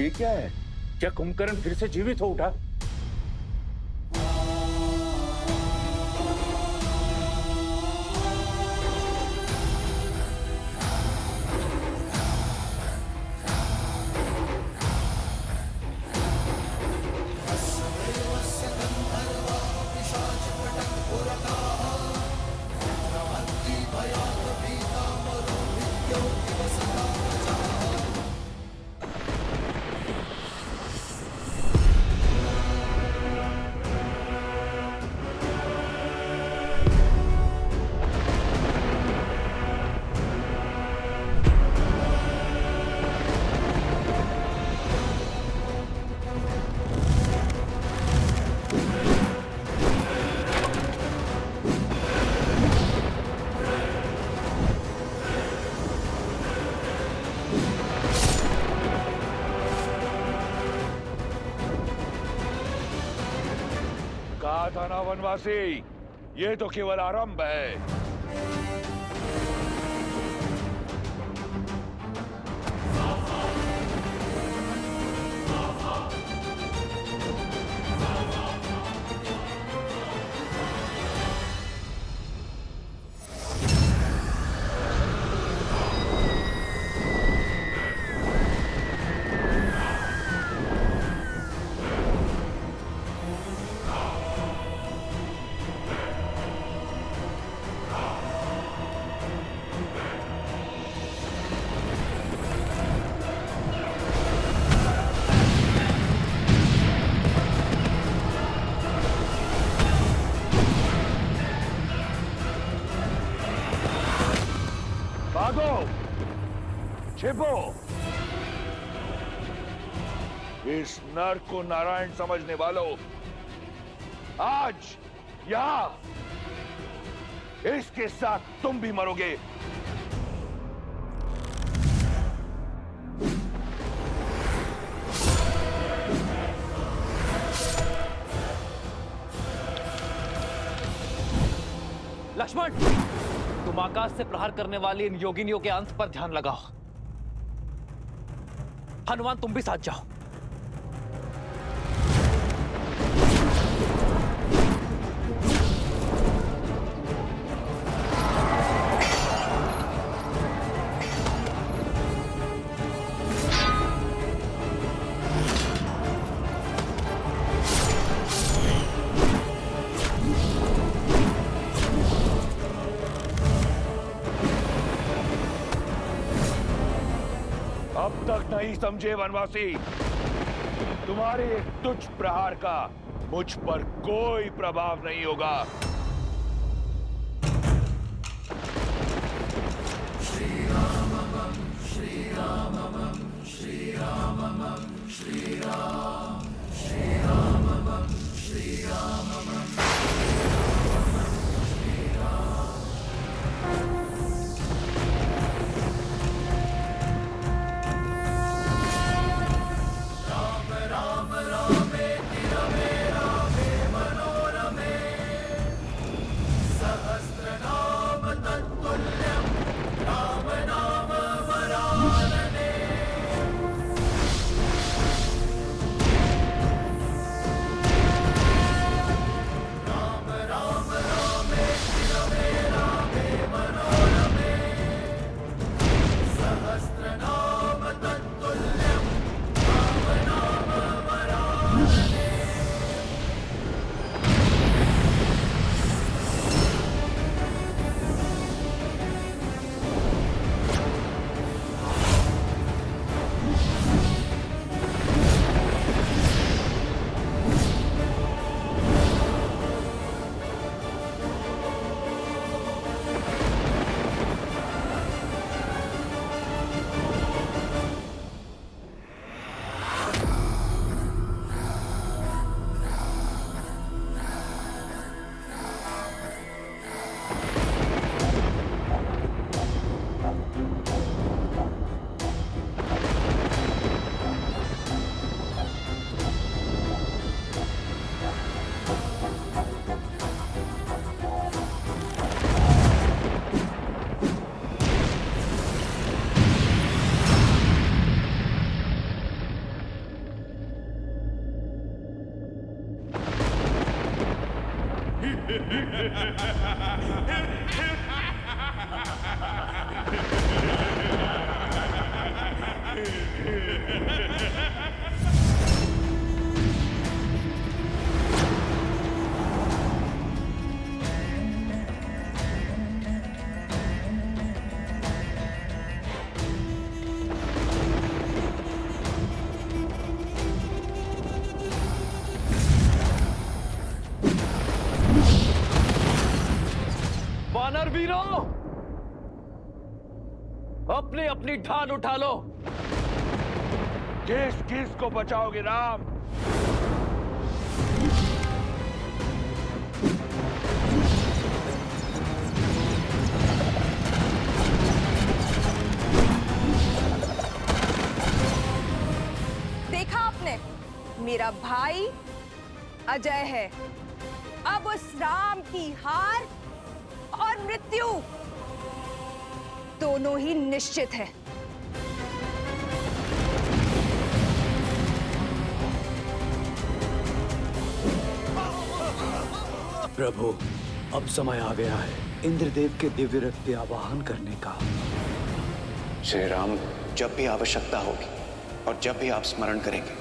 ये क्या है? क्या कुंभकर्ण फिर से जीवित हो उठा? कहा था ना वनवासी, ये तो केवल आरंभ है। भागो, छिपो। इस नर को नारायण समझने वालों, आज यहां इसके साथ तुम भी मरोगे। लक्ष्मण, तुम आकाश से प्रहार करने वाली इन योगिनियों के अंत पर ध्यान लगाओ। हनुमान, तुम भी साथ जाओ। अब तक नहीं समझे वनवासी, तुम्हारे एक तुच्छ प्रहार का मुझ पर कोई प्रभाव नहीं होगा। श्री राम श्री राम श्री राम श्री राम श्री राम श्री राम। वानर वीरों, अपनी अपनी ढाल उठा लो। किस किस को बचाओगे राम? देखा आपने, मेरा भाई अजय है। अब उस राम की हार और मृत्यु दोनों ही निश्चित है। प्रभु, अब समय आ गया है इंद्रदेव के दिव्य रथ के आवाहन करने का। श्री राम, जब भी आवश्यकता होगी और जब भी आप स्मरण करेंगे,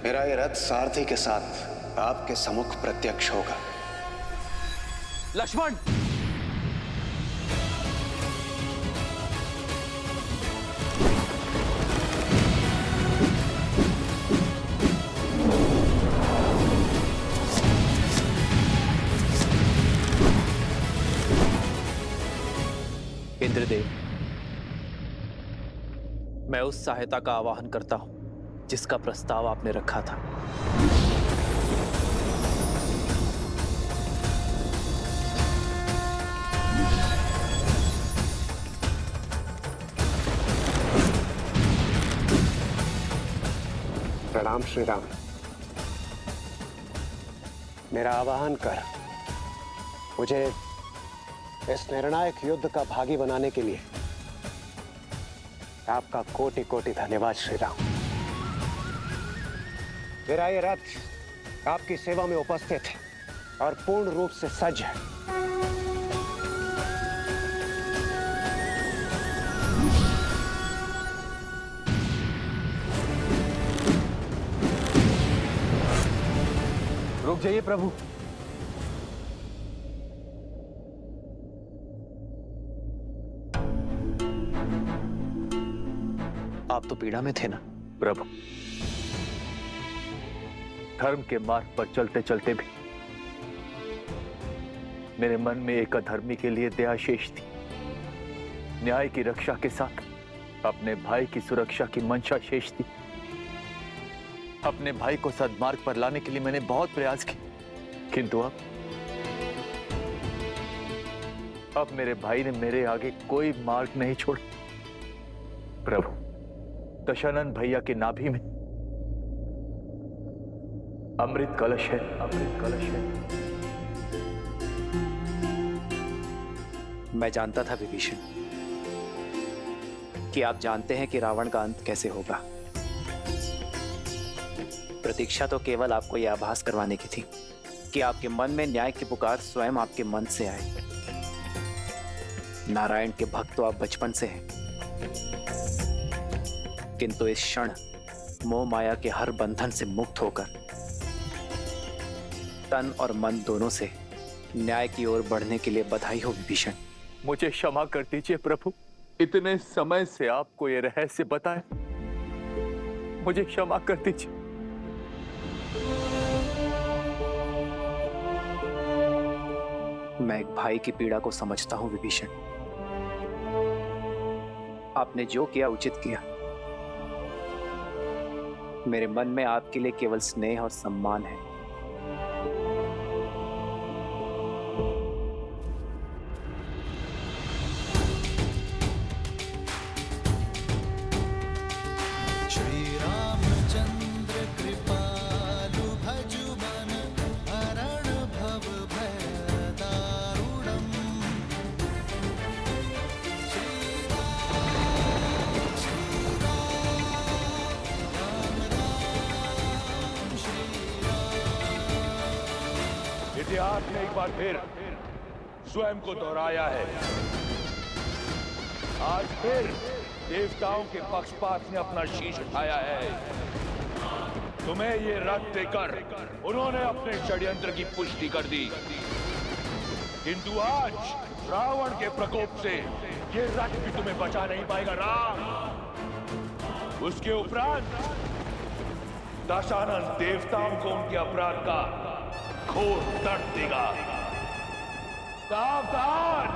मेरा ये रथ सारथी के साथ आपके सम्मुख प्रत्यक्ष होगा। लक्ष्मण, इंद्रदेव, मैं उस सहायता का आवाहन करता हूं जिसका प्रस्ताव आपने रखा था। प्रणाम श्री राम। मेरा आवाहन कर मुझे इस निर्णायक युद्ध का भागी बनाने के लिए आपका कोटि कोटि धन्यवाद श्री राम। मेरा ये रथ आपकी सेवा में उपस्थित है और पूर्ण रूप से सज्ज है। रुक जाइए प्रभु। आप तो पीड़ा में थे ना? प्रभु, धर्म के मार्ग पर चलते चलते भी मेरे मन में एक अधर्मी के लिए दया शेष थी। न्याय की रक्षा के साथ अपने भाई की सुरक्षा की मंशा शेष थी। अपने भाई को सद्मार्ग पर लाने के लिए मैंने बहुत प्रयास किए, किंतु अब मेरे भाई ने मेरे आगे कोई मार्ग नहीं छोड़ा। प्रभु, दशानंद भैया की नाभि में अमृत कलश है, अमृत कलश है। मैं जानता था विभीषण कि आप जानते हैं कि रावण का अंत कैसे होगा। प्रतीक्षा तो केवल आपको यह आभास करवाने की थी कि आपके मन में न्याय की पुकार स्वयं आपके मन से आए। नारायण के भक्त तो आप बचपन से हैं, किंतु इस क्षण मोह माया के हर बंधन से मुक्त होकर तन और मन दोनों से न्याय की ओर बढ़ने के लिए बधाई हो विभीषण। मुझे क्षमा कर दीजिए प्रभु, इतने समय से आपको ये रहस्य बताए, मुझे क्षमा कर दीजिए। मैं एक भाई की पीड़ा को समझता हूं विभीषण। आपने जो किया उचित किया। मेरे मन में आपके लिए केवल स्नेह और सम्मान है। इतिहास ने एक बार फिर स्वयं को दोहराया है। आज फिर देवताओं के पक्षपात ने अपना शीश उठाया है। तुम्हें ये रथ देकर उन्होंने अपने षड्यंत्र की पुष्टि कर दी, किंतु आज रावण के प्रकोप से ये रथ भी तुम्हें बचा नहीं पाएगा राम। उसके उपरांत दशानन देवताओं को उनके अपराध का घोर दर्द देगा। सावधान!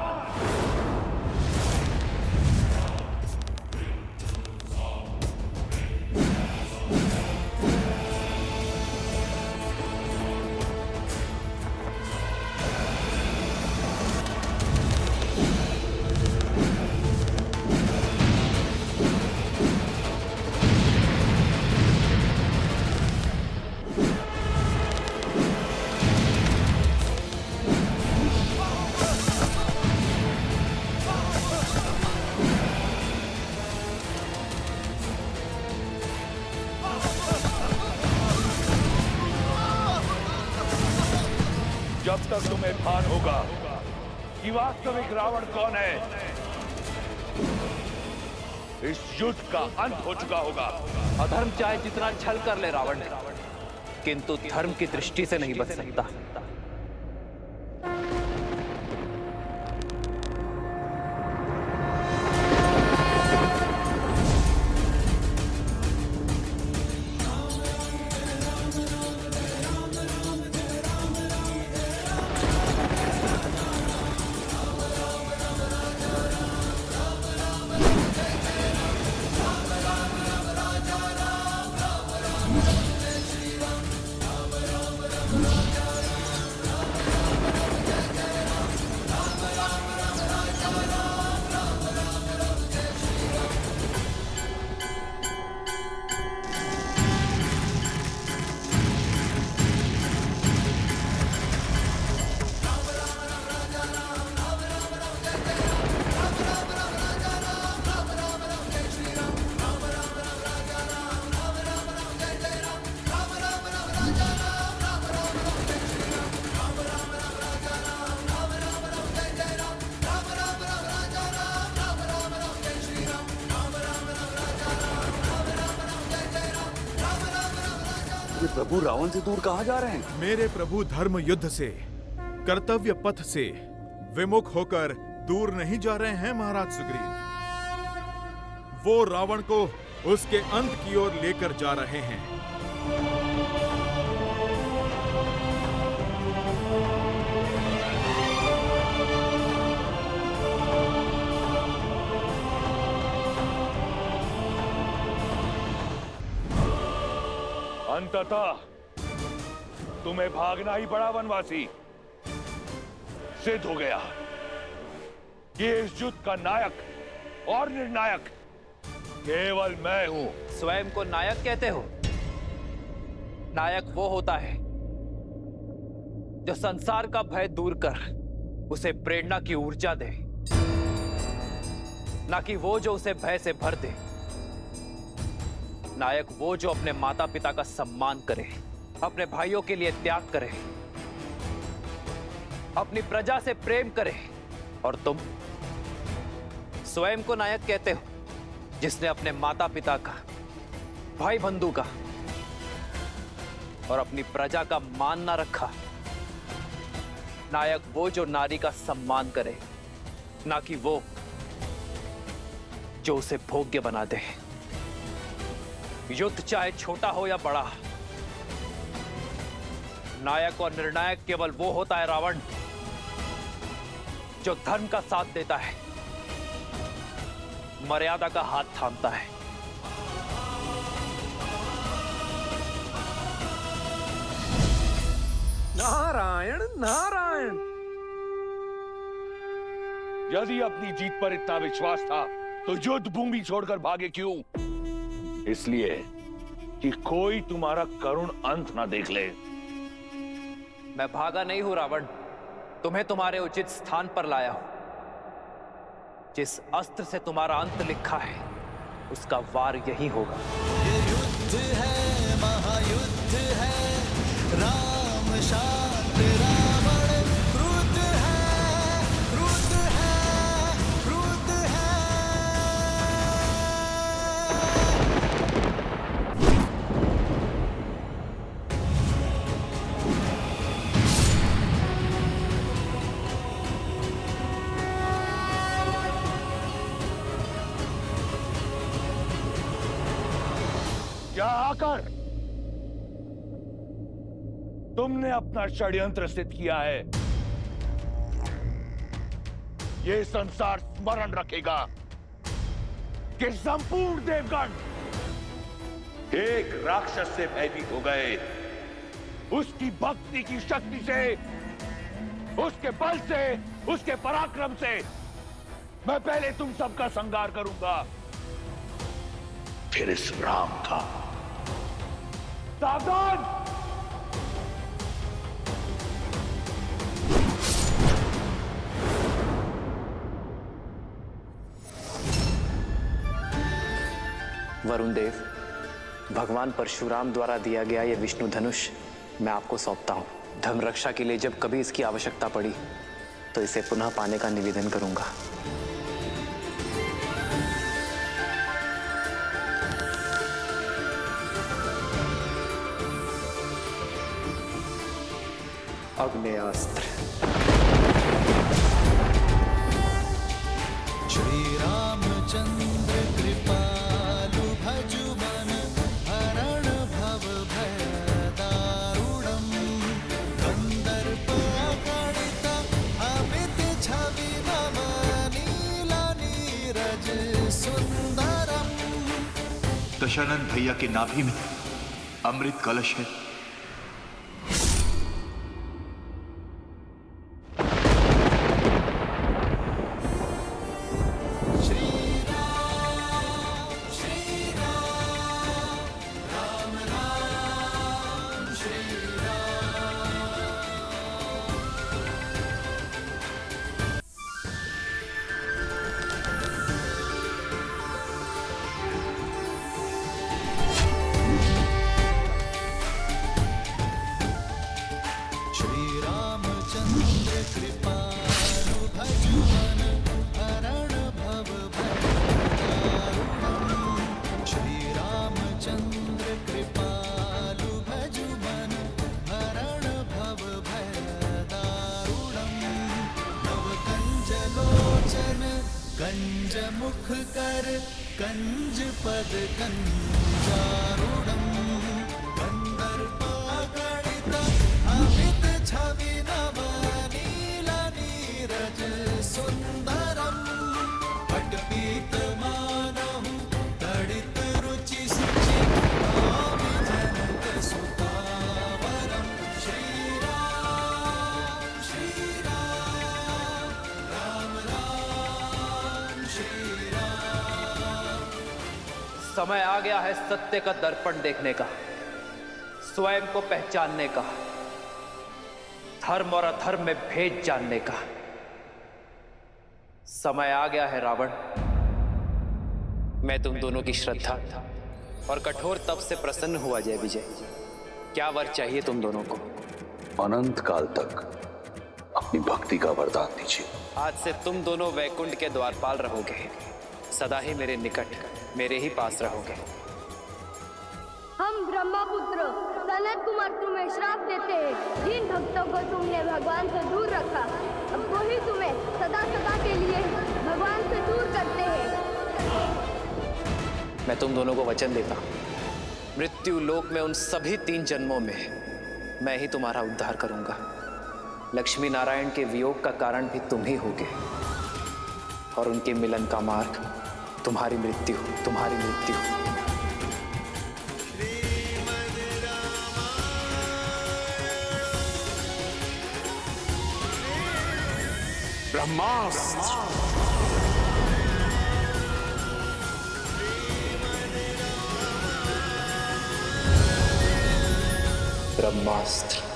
जब तक तुम्हें भान होगा कि वास्तविक रावण कौन है, इस युद्ध का अंत हो चुका होगा। अधर्म चाहे जितना छल कर ले रावण, किंतु धर्म की दृष्टि से नहीं बच सकता। प्रभु रावण से दूर कहाँ जा रहे हैं? मेरे प्रभु धर्म युद्ध से, कर्तव्य पथ से विमुख होकर दूर नहीं जा रहे हैं महाराज सुग्रीव। वो रावण को उसके अंत की ओर लेकर जा रहे हैं। अंततः तुम्हें भागना ही पड़ा वनवासी। सिद्ध हो गया कि इस युद्ध का नायक और निर्णायक केवल मैं हूं। स्वयं को नायक कहते हो? नायक वो होता है जो संसार का भय दूर कर उसे प्रेरणा की ऊर्जा दे, ना कि वो जो उसे भय से भर दे। नायक वो जो अपने माता पिता का सम्मान करे, अपने भाइयों के लिए त्याग करे, अपनी प्रजा से प्रेम करे। और तुम स्वयं को नायक कहते हो जिसने अपने माता पिता का, भाई बंधु का और अपनी प्रजा का मान ना रखा। नायक वो जो नारी का सम्मान करे, ना कि वो जो उसे भोग्य बना दे। युद्ध चाहे छोटा हो या बड़ा, नायक और निर्णायक केवल वो होता है रावण जो धर्म का साथ देता है, मर्यादा का हाथ थामता है। नारायण नारायण। यदि अपनी जीत पर इतना विश्वास था तो युद्ध भूमि छोड़कर भागे क्यों? इसलिए कि कोई तुम्हारा करुण अंत ना देख ले। मैं भागा नहीं हूं रावण, तुम्हें तुम्हारे उचित स्थान पर लाया हूं। जिस अस्त्र से तुम्हारा अंत लिखा है उसका वार यही होगा। ये युद्ध है, महायुद्ध है, राम शांत रावण यहाँ आकर तुमने अपना षड्यंत्र सिद्ध किया है। ये संसार स्मरण रखेगा कि संपूर्ण देवगण एक राक्षस से भयभीत हो गए। उसकी भक्ति की शक्ति से, उसके बल से, उसके पराक्रम से मैं पहले तुम सबका संहार करूंगा, फिर इस राम का। सावधान! वरुण देव, भगवान परशुराम द्वारा दिया गया ये विष्णु धनुष मैं आपको सौंपता हूँ। धर्म रक्षा के लिए जब कभी इसकी आवश्यकता पड़ी तो इसे पुनः पाने का निवेदन करूंगा। अग्नेयास्त्र। श्री रामचंद्र कृपालु भजु मन हरण भव भय दारुणम कंदर्प गणित अमित छवि नव नील नीरज सुंदरम। दशानंद भैया की नाभि में अमृत कलश है। कंज मुख कर कंज पद कंजारूढ़म कंदर्पगणित अमित छवि नव नील नीरज सुंदरम पटपीत मानहु तड़ित रुचि सुचि आमि जनक सुतावरम। श्री राम राम राम श्री राम। समय आ गया है सत्य का दर्पण देखने का, स्वयं को पहचानने का, धर्म और अधर्म में भेद जानने का। समय आ गया है रावण। मैं तुम दोनों की श्रद्धा और कठोर तप से प्रसन्न हुआ जय विजय। क्या वर चाहिए तुम दोनों को? अनंत काल तक अपनी भक्ति का वरदान दीजिए। आज से तुम दोनों वैकुंठ के द्वारपाल रहोगे, सदा ही मेरे निकट, मेरे ही पास रहोगे। हम ब्रह्मपुत्र सनत कुमार तुम्हें श्राप देते हैं। जिन भक्तों को तुमने भगवान से दूर रखा, अब वही तुम्हें सदा सदा के लिए भगवान से दूर करते हैं। मैं तुम दोनों को वचन देता हूं, मृत्यु लोक में उन सभी 3 जन्मों में मैं ही तुम्हारा उद्धार करूंगा। लक्ष्मी नारायण के वियोग का कारण भी तुम ही होगे और उनके मिलन का मार्ग तुम्हारी मृत्यु, तुम्हारी मृत्यु। ब्रह्मास्त्र। ब्रह्मास्त्र।